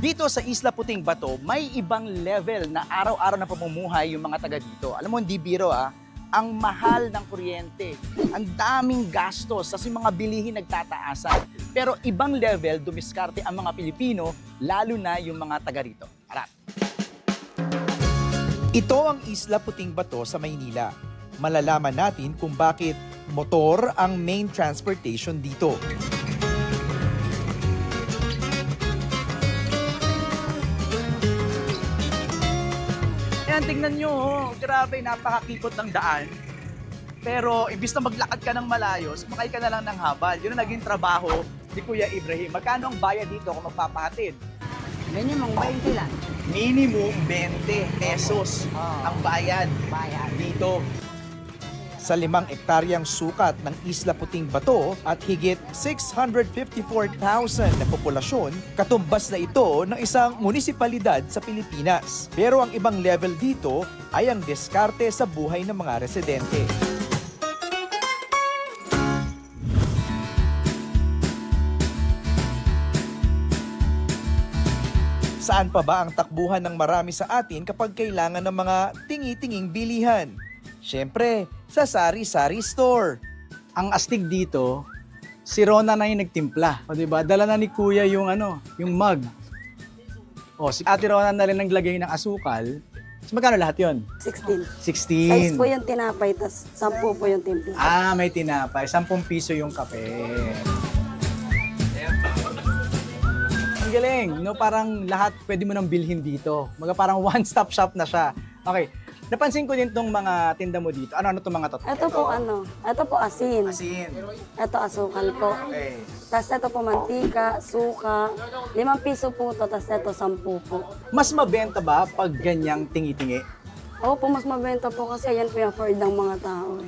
Dito sa Isla Puting Bato, may ibang level na araw-araw na pamumuhay yung mga taga dito. Alam mo, hindi biro ang mahal ng kuryente, ang daming gastos, kasi mga bilihin nagtataasan. Pero ibang level, dumiskarte ang mga Pilipino, lalo na yung mga taga rito. Harap! Ito ang Isla Puting Bato sa Maynila. Malalaman natin kung bakit motor ang main transportation dito. Ayan, tingnan nyo, grabe, napakakipot ng daan. Pero imbis na maglakad ka ng malayo, sumakay ka na lang ng habal. Yun ang naging trabaho ni Kuya Ibrahim. Magkano ang bayad dito kung magpapahatid? Minimum 20 lang. Minimum 20 pesos ang bayad dito. Sa 5 ektaryang sukat ng Isla Puting Bato at higit 654,000 na populasyon, katumbas na ito ng isang munisipalidad sa Pilipinas. Pero ang ibang level dito ay ang diskarte sa buhay ng mga residente. Saan pa ba ang takbuhan ng marami sa atin kapag kailangan ng mga tingi-tinging bilihan? Siyempre, sa Sari-Sari Store. Ang astig dito, si Rona na yung nagtimpla. O diba? Dala na ni Kuya yung yung mug. O, si Ate Rona na rin naglagay ng asukal. So, magkano lahat yon? 16. 16. Size po yung tinapay, tas 10 po yung timpla. Ah, may tinapay. 10 piso yung kape. Ang galing, no? Parang lahat pwede mo nang bilhin dito. Parang one-stop shop na siya. Okay. Napansin ko din tong mga tinda mo dito. Ano tong mga to? Ito po ito po asin. Asin. Ito asukal po. Okay. Tas ito po mantika, suka. 5 piso po to, tas ito 10 po. Mas mabenta ba pag ganyang tingi-tingi? Opo, mas mabenta po kasi yan po yung afford ng mga tao.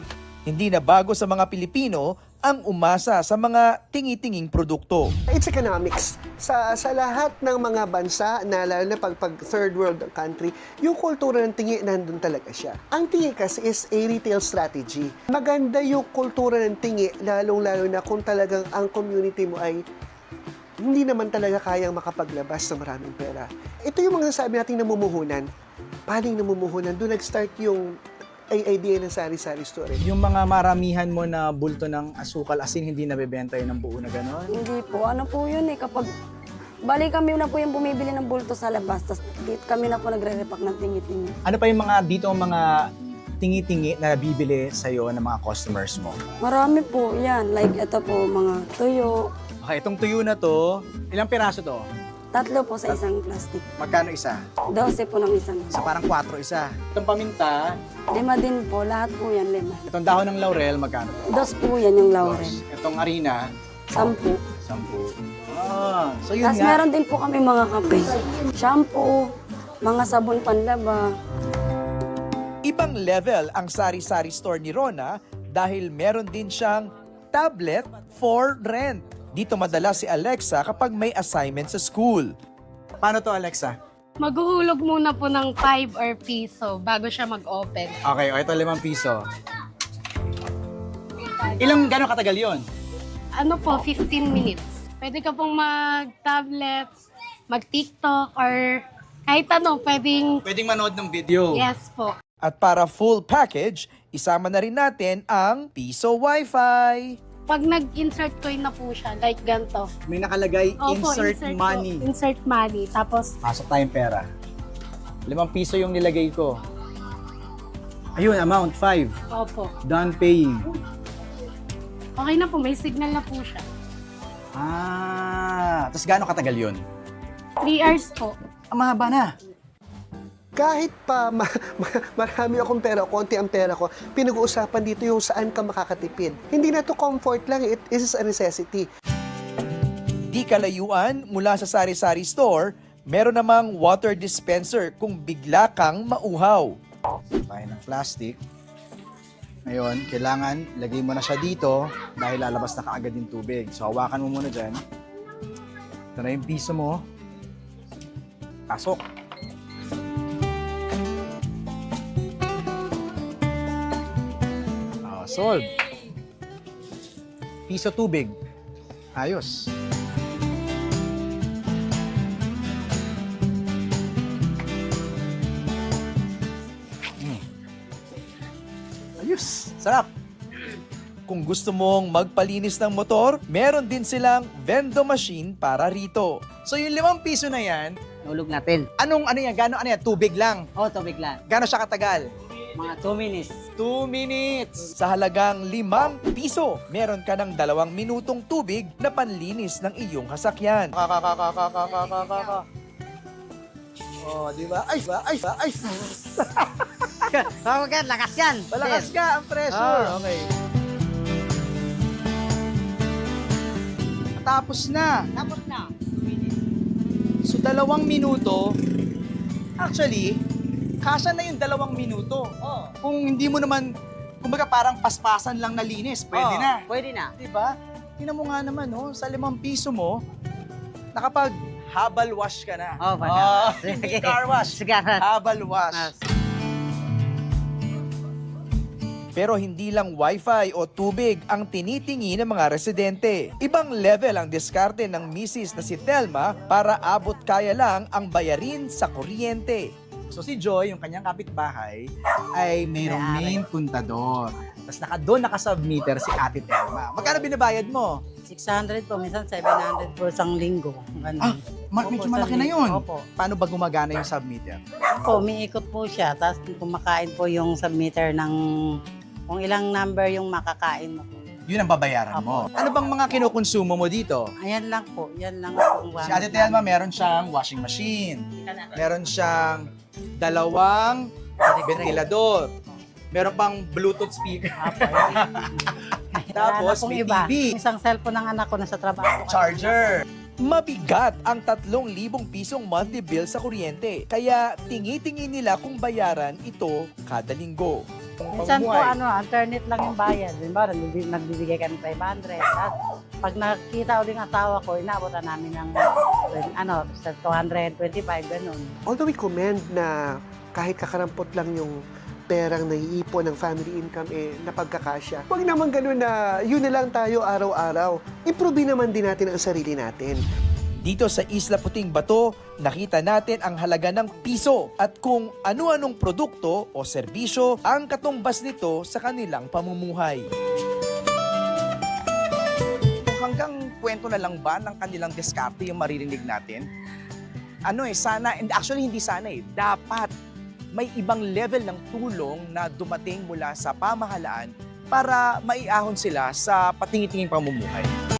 Hindi na bago sa mga Pilipino ang umasa sa mga tingi-tinging produkto. It's economics. Sa lahat ng mga bansa, na lalo na pag third world country, yung kultura ng tingi, nandun talaga siya. Ang tingi kasi is a retail strategy. Maganda yung kultura ng tingi, lalong-lalo na kung talagang ang community mo ay hindi naman talaga kayang makapaglabas ng maraming pera. Ito yung mga sabi nating namumuhunan. Paano yung namumuhunan? Doon nag-start yung idea ng Sari-Sari Store. Yung mga maramihan mo na bulto ng asukal, asin, hindi nabebenta yun ng buo na gano'n? Hindi po, ano po yun kapag bali kami na po yung bumibili ng bulto sa labas, tas kami na po nagre-repack ng tingi-tingi. Ano pa yung mga dito mga tingi-tingi na bibili sa'yo ng mga customers mo? Marami po, yan. Like ito po, mga tuyo. Okay, itong tuyo na to, ilang piraso to? 3 po sa isang plastic. Magkano isa? 12 po ng isang. Sa parang 4 isa. Itong paminta, 5 din po, lahat po yan 5. itong dahon ng laurel, magkano to? 2 po yan yung laurel. Itong harina, 10. 10. Ah, so yun Tapos nga. meron din po kami mga kape. Shampoo, mga sabon panlaba. Ibang level ang Sari-Sari Store ni Rona dahil meron din siyang tablet for rent. Dito madalas si Alexa kapag may assignment sa school. Paano to, Alexa? Maghuhulog muna po ng 5 or piso bago siya mag-open. Okay, ito 5 piso. Gano'ng katagal yon? Ano po, 15 minutes. Pwede ka pong mag-tablet, mag-TikTok, or kahit ano, pwedeng Pwedeng manood ng video. yes po. At para full package, isama na rin natin ang Piso Wi-Fi. Pag nag-insert coin na po siya, like ganito. May nakalagay, Opo, insert po, money. insert money. Tapos, Pasok tayong pera. 5 piso yung nilagay ko. Ayun, amount 5. opo. Done paying. Okay na po, may signal na po siya. Ah, tapos gaano katagal yun? 3 hours po. Mahaba na. Kahit pa marami akong pera, konti ang pera ko, pinag-uusapan dito yung saan ka makakatipid. Hindi na to comfort lang, it is a necessity. Di kalayuan mula sa Sari-Sari Store, meron namang water dispenser kung bigla kang mauhaw. Tayo ng plastic. Ngayon, kailangan lagay mo na siya dito dahil lalabas na kaagad yung tubig. So, hawakan mo muna dyan. Ito na yung piso mo. Pasok. Solve. Piso tubig. Ayos. Sarap. Kung gusto mong magpalinis ng motor, meron din silang vendo machine para rito. So yung 5 piso na yan, Nulog natin. ano yan? Ano yan? Tubig lang. O, tubig lang. Gano'n siya katagal? Mga 2 minutes. 2 minutes. Sa halagang 5 piso, meron ka ng 2 minutong tubig na panlinis ng iyong hasakyan. Oh, di ba? Ay. Okay, lakas yan. Malakas ka ang pressure. Okay. Tapos na. Tapos na. So, 2 minuto. Actually, kasya na yung 2 minuto. Oh. Kung hindi mo naman, kumbaga parang paspasan lang na linis, pwede Oh, na. Pwede na. Diba? Tingnan mo nga naman, no? Sa 5 piso mo, nakapag habal wash ka na. Oh, baka. Hindi car wash. Sige. Habal wash. Pero hindi lang wifi o tubig ang tinitingi ng mga residente. Ibang level ang diskarte ng misis na si Telma para abot kaya lang ang bayarin sa kuryente. So si Joy, yung kanyang kapitbahay, ay mayroong main kontador. Tapos doon naka-submeter si Ate Telma. Magkano binabayad mo? 600 po, minsan 700 po isang linggo. Ganun. Medyo Opo, malaki sa na yun. Opo. Paano ba gumagana yung submeter? Opo, umiikot po siya. Tapos kumakain po yung submitter ng kung ilang number yung makakain mo po. Yun ang babayaran mo. Ano bang mga kinukonsumo mo dito? Ayan lang po. Yan lang po. ang Si Ate Telma, meron siyang washing machine. Meron siyang 2 ventilador. Meron pang Bluetooth speaker. Tapos may iba. TV. Isang cellphone ng anak ko nasa trabaho. Charger. Mabigat ang 3,000 pisong monthly bill sa kuryente. Kaya tingi-tingi nila kung bayaran ito kada linggo. Minsan po, Pamumuhay. alternate lang yung bayad. Diba, nagbibigay ka ng 500. Tapos, pag nakita ulit ang asawa ko, inaabotan namin ng sa 225, ganun. Although we commend na kahit kakarampot lang yung perang naiipon ng family income napagkakasya. Huwag naman ganun na yun na lang tayo araw-araw. Improve naman din natin ang sarili natin. Dito sa Isla Puting Bato, nakita natin ang halaga ng piso at kung ano-anong produkto o serbisyo ang katumbas nito sa kanilang pamumuhay. Hanggang kwento na lang ba ng kanilang diskarte yung maririnig natin? Sana, and actually hindi sana dapat may ibang level ng tulong na dumating mula sa pamahalaan para maiahon sila sa patingi-tinging pamumuhay.